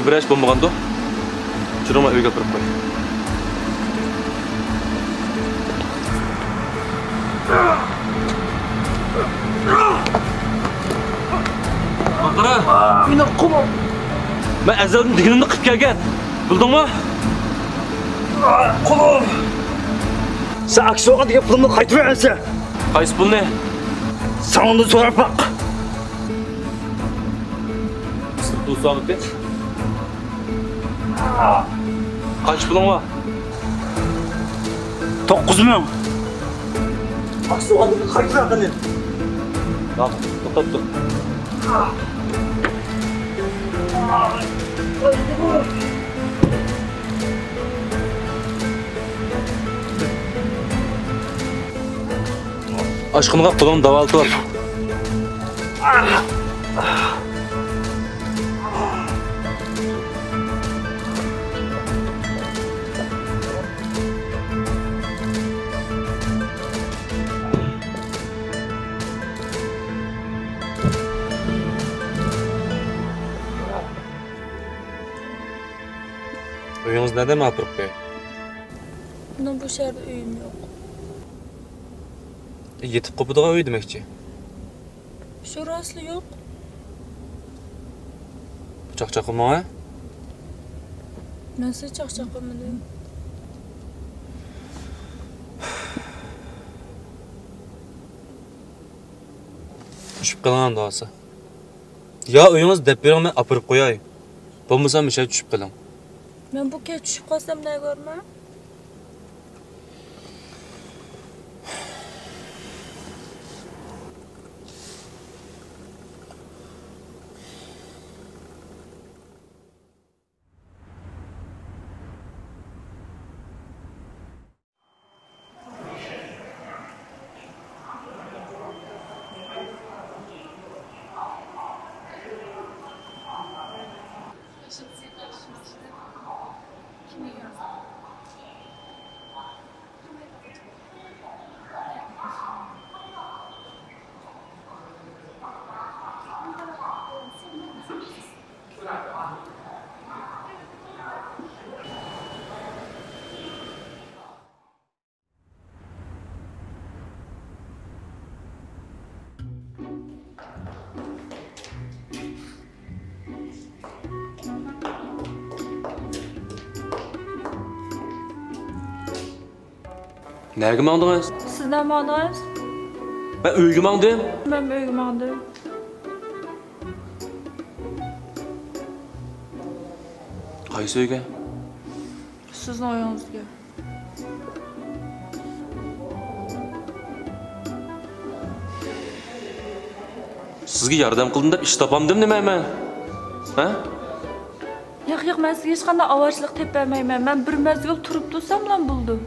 bir iş bo'lmaganda, chirama uyga kirib qo'y. Qara, meni qo'm. Men azaldan diginimni qilib kelgan. Bildingmi? Qo'm. Sen aksiyoga degan pulni qaytarib bersan. Qaysi pulni? Sana so'rab baq. Bu so'mni. Qancha puling bor? 9000. Aksiyoga degan qaytarib bergan. Bak, to'xtab tur. Aşkınlığa kulağın davaltı var. Uyunuz neden mi apırıp koy? Benim bu şehirde uyum yok. Yetip kapıda uy demekçi. Şurası yok. Bıçak çakılma ha? Nasıl çakçakamadım? Düşüp kalan da olsa. Ya uyunuz dep beraman apırıp koyay. Bo'lmasa bir şey düşüp kalan. Ben bu kez düşüp kalsam ne görmem? Nereye mandınız? Sizden bağlayız. Ben uyga mandım. Ben büyüğüm aldım. Qaysi uyga? Sizin oyunuzga. Sizga yordam qildim deb ish topamdim demayman. Ha? Yo'q, men sizga hech qanday avarchilik deb bermayman. Men bir mezgil turib tursam bilan bo'ldi.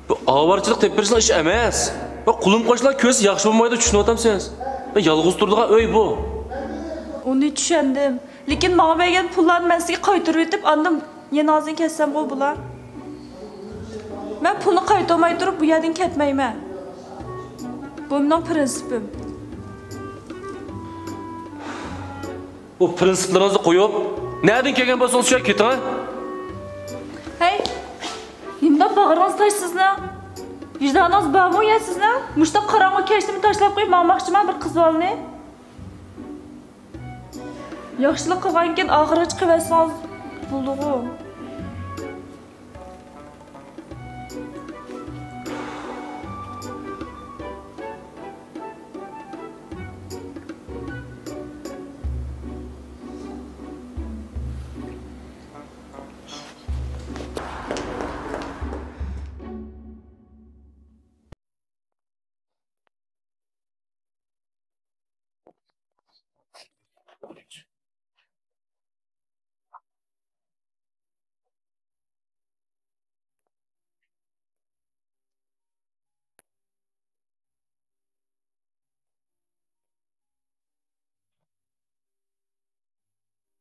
Bu avarchilik deb berishlar ish emas. Bu qulim qo'shlar ko'z yaxshi bo'lmaydi, tushunyapsiz. Ben yolg'iz turdigan uy bu. Onu tushundim. Lekin menga bergan pullarni men sizga qaytarib etib, andim yana ozin kessam qo'y bular. Men pulni qaytarmay turib bu yerdan ketmayman. Bu mening prinsipim. Bu prinsiplarınızı koyup, nereden kelgan bo'lsangiz shu yerga keting. Hey, nimda bag'ringiz tosh sizni? Vicdanınız bormi ya sizni? Mushta qorong'i kechni tashlab qo'yib, maqmoqchiman bir qiz bolni. Yaxshilik qilgandan keyin oxiriga chiqib olsangiz bo'ldi-ku.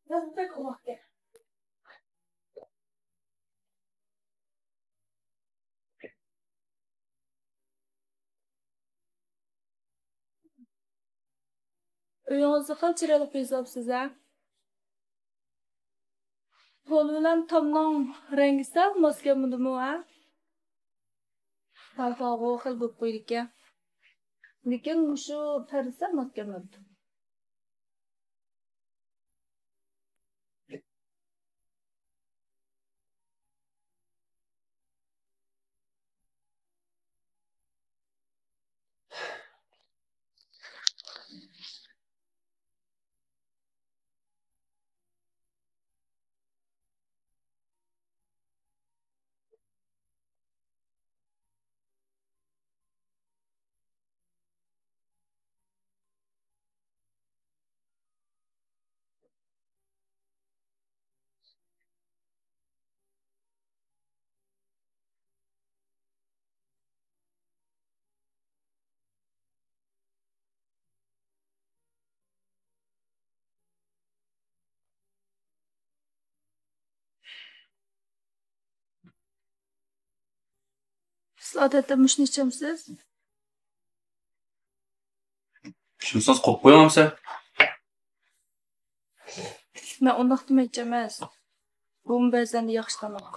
Nasıl pek olmak gerek? Uyunuzu qancha yillik bezab siz-a? Pol bilan tomning rangi sal mos kelmadimi ha? Paltog'i xil bo'lib qo'ydi ekan. Lekin shu tarsa mos kelmadi. Siz odatda mushni ichimsiz? Shunsiz qo'yib qo'yamsan. Men undoq demoqchi emas. Bu ba'zan yaxshi tomoq.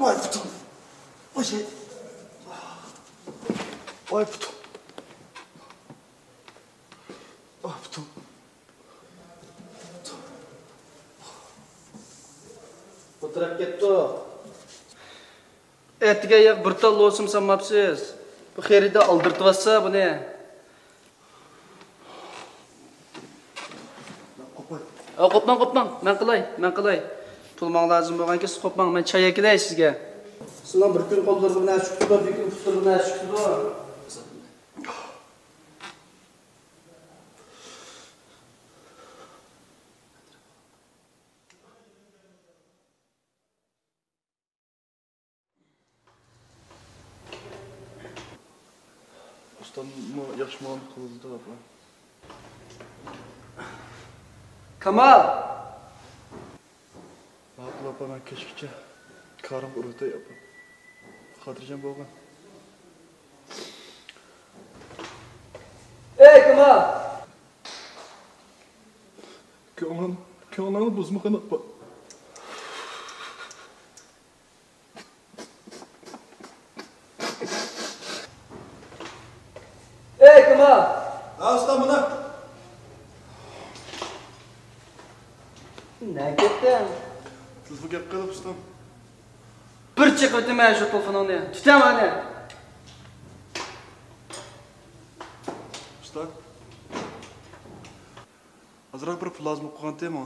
Vay putum. Vay şey. Vay putum. Vay putum. Oturup gitti o. Etiga yak bir tal losum sanmapsiz. Bu xeride aldırtıvassa bu ne? Qopmang. Men qilay. Pulmang lazım bo'lganki siz qopmang. Men choy kelay sizga. Sizlar bir kun qo'llarga bilan chiqdi, bir kun putur bilan chiqdi. Ustam yaxshi muomala qildi abla. Kamal! Ma'qul opa, men kechgacha karim urug'da yapam. Xotirjam bo'lgin. Ey Kamal! Ko'nglimni buzmagin opa. Ey Kamal! Ha ustam buni. Ne gittin? Telefon gap qilib ustam. Bir chiqib o'tmay shu telefoningni. Tutaman ana. Usta. Azroq bir pul lazım qolgan tema.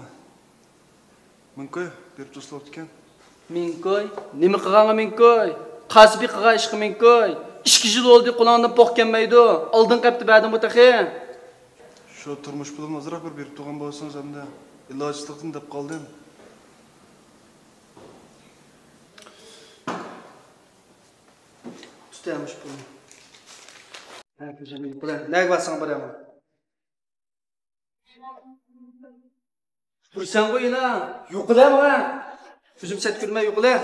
Mumkin berib tashlab ekan. Minkoy, nima qilganga minkoy? Qasbi qilgan ishqi minkoy. 2 yil oldi qo'lingdan poq kelmaydi. Oldin qapti ba'din bu taxi. Shu turmush pulim azroq bir berib turgan bo'lsangiz hamda ilojsizlikdan deb qoldim. Tutaymış bunu. Ne yapacağım? Ne basın buraya mı? Bursan koyun ha. Yukula mı ha? Üzüm set gülme yukula.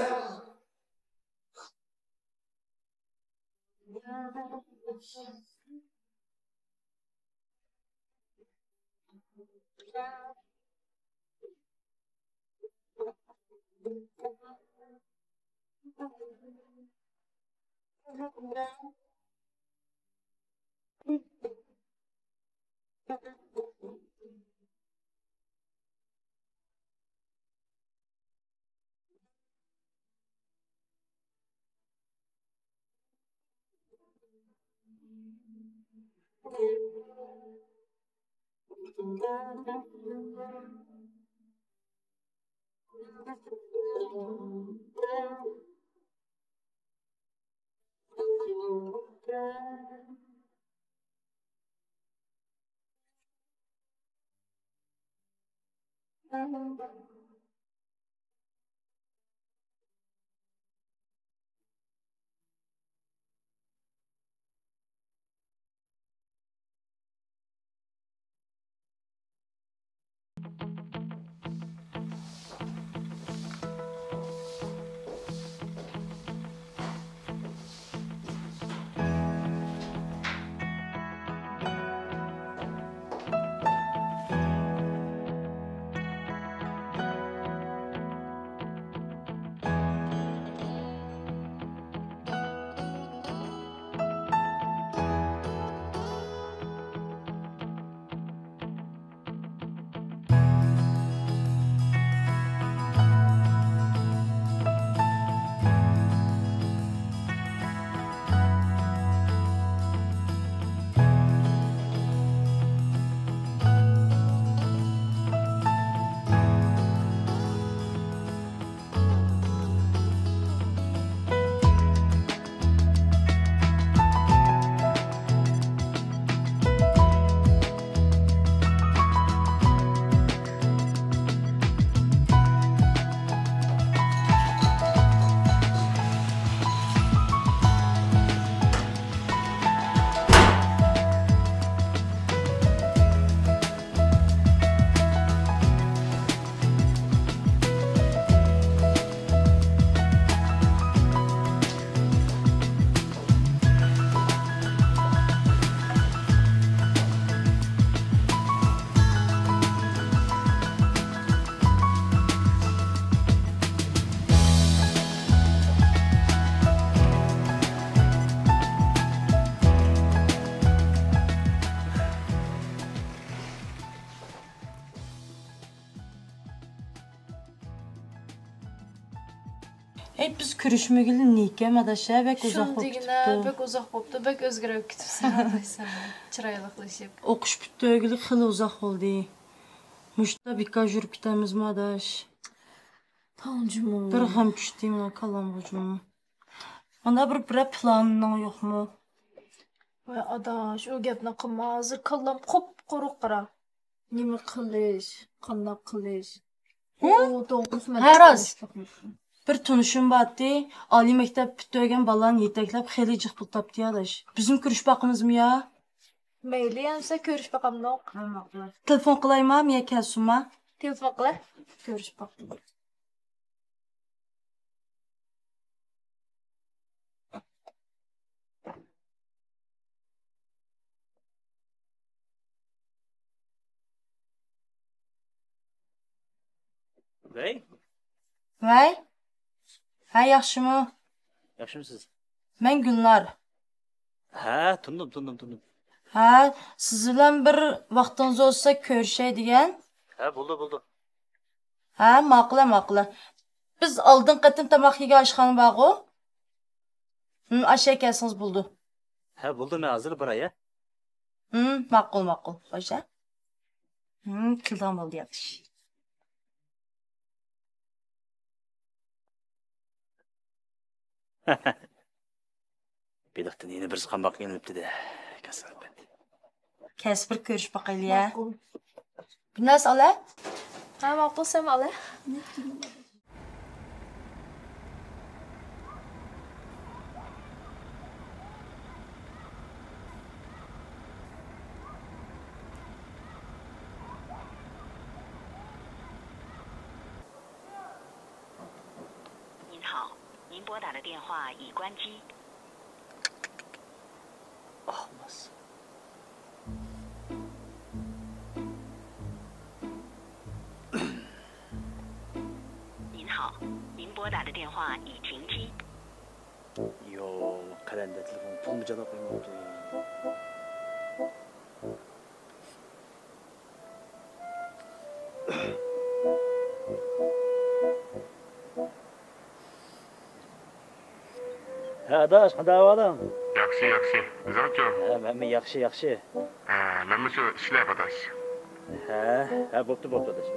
Hep biz görüşmegili nikem adaşa bek uzak Şun bolup degine tuttu. bek uzak boptu, bek özgürüp kütüpsen adaysan. Çıraylıqlaşıp. Okuş bitti ögülü xili uzak oldu. Muşta birkaç jürüp gitemiz mi adaş? Tancım Bir hem küçteyim lan kalan bucum. Onda bir planın yok mu? Vay adaş, o gapni qilma. Hozir kallam qop-quruq qara. Nima qilish, qandaq qilish. O to'g'ris Haras. Bir tunuşum battı. Ali mektep bitti ögen balan yeteklep xili cık pul taptı adaş. Bizim görüş bakımız mı ya? Mayli, yansa ko'rish baqamdoq. Telefon kılayma miye kelsuma? Telefon qila. Ko'rish baqam. Bey, Vay? Ha yaxşı mı? yaxshimisiz? Ben Gülnar. Ha, tundim. Ha, siz bilan bir vaqtingiz olsa ko'rishay degan. Ha, bo'ldi. Ha, ma'qula. Biz oldin qatim tomoq yegan oshxona bor-ku. Asha kelsangiz bo'ldi. Ha, bo'ldi, men hozir boray, ya. Ma'qul. O'sha. Tildan bo'ldi yaxshi. Beliqdan yana bir qandoq kelibdi-da. Kasalbat. Kesbir ko'rish baqayli ya. Bir narsa ola? Ha, ma'qul, sen ola. Olmaz. 您好，您拨打的电话已停机。 Yo, qalanda telefon pulni jala qo'ymabdi. Ha, adash, qanday ahvoling? Yaxshi. Bizarchi? Ha, men yaxshi. Men shu ishlayap adash. Ha, bo'pti adash.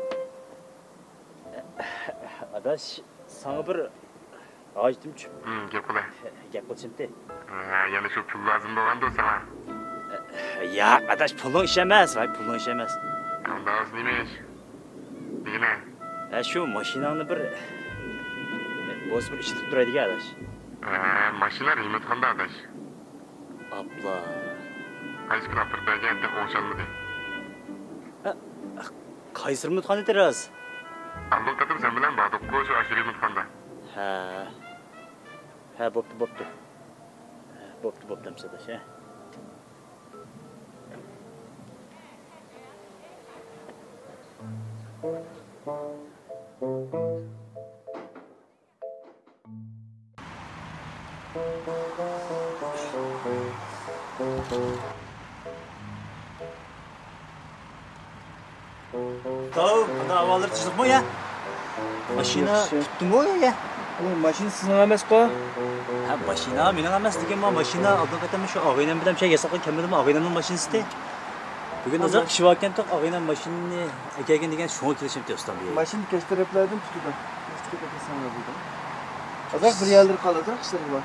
Adash, sana bir Ağaçtımçı. Gep qilay. Gap qilishimdi. Yana shu pul lozim bo'lganda o'sama. Ya, adaş pulun iş emas, vay pulun iş emas. Unda o'zi nima ish? Degina. Şu maşinanı bir boz bir işitib turadigan adaş. Mashina remontxonada adash. Abla. Qaysi kun apirdaga deb o'shalmadi. Qaysi remontxona deraz? Abdul Qadir sen bilan bog'da qo'sh shu remontxonada. Ha. Ha, bo'pti. Bo'pti demsa adaş, ha. Tahu, bunda havalar çıkmıyor ya. Maşina tuttum o ya. Bu maşin sizin emas ko? Ha, maşina benim emas degan ma maşina aldım katam şu ağaynam bilan şey yasaqqa kelmedim ağaynamning mashinasida. Bugün azar kishi varken tok ağaynam mashinani ekegan degan şoň kelishim testam diye. Maşin keştereplerden tutudan. Keşterep ekesanlar burada. Azak bir yerleri kalacak işte bu var.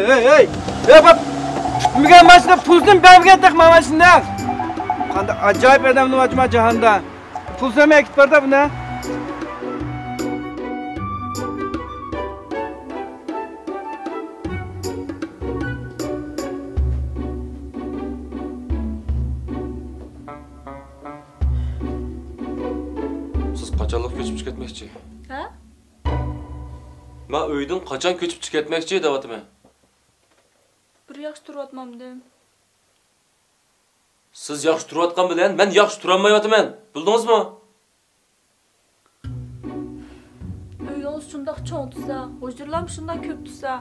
Hey! Ya bak! Mügen maşina pulsun berge takma maşina. Qanda acayip adamni majma jahanda. Pul söme ekip barda buna. Siz qachonliq ko'chib chiqib ketmoqchi? Ha? Men uydan qachon ko'chib chiqib ketmoqchi deyapman. Bir yaxshi turayotmamdim. Siz yaxshi turayotgan bilan men yaxshi turolmayapman. Bildingizmi? Uyingiz shundoq cho'ng tutsa, hujurlar shundoq ko'p tutsa,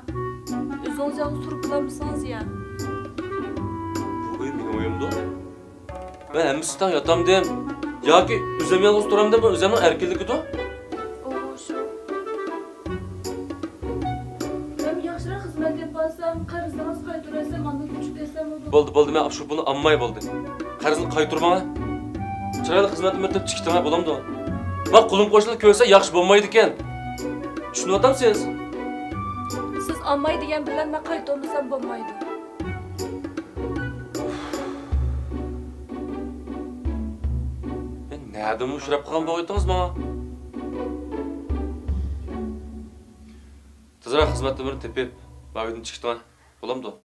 o'zingiz yaxshi turib bilamisiz ya? Bu mening o'yimda. Men hammasidan yotamdim. Yoki o'zim yolg'iz turamdim, bu o'zimning erkinligidir. Shu. Men yaxshiroq xizmat yapsam, qarzingiz qaytarasam, unda kuchuk desam Bo'ldi, men shu pulni olmay bo'ldi. Qarzni qaytarmang. Chiroyli xizmatimni deb chiqdim, bo'lamdi. Men qulim qo'shilib ko'rsa yaxshi bo'lmaydi ekan. Tushunyapsiz? Siz olmay degan bilan men qaytarmasam bo'lmaydi. Nereden uçurab qolgan bo'ydingiz menga? Tezroq xizmatimni tepib, bu uydan chiqdim. Bo'lamdi.